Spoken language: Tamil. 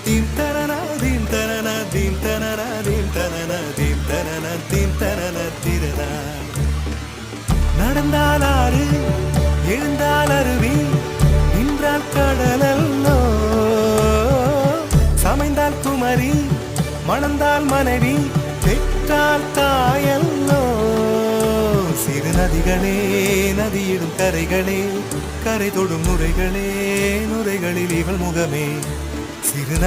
தீம் தனன தீம் தனன தீம் தனன தீம் தனன தீம் தனன தீம் தனன திரனா. நடந்தால் ஆறு எழுந்தால் அருவி நின்றால் கடலல்லோ சமைந்தால் குமரி மணந்தால் மனைவி பெற்றால் தாயல்லோ. சிறு நதிகளே நதியிடும் கரைகளே கரை தொடும் நுரைகளே நுரைகளில் இவள் முகமே. சிறு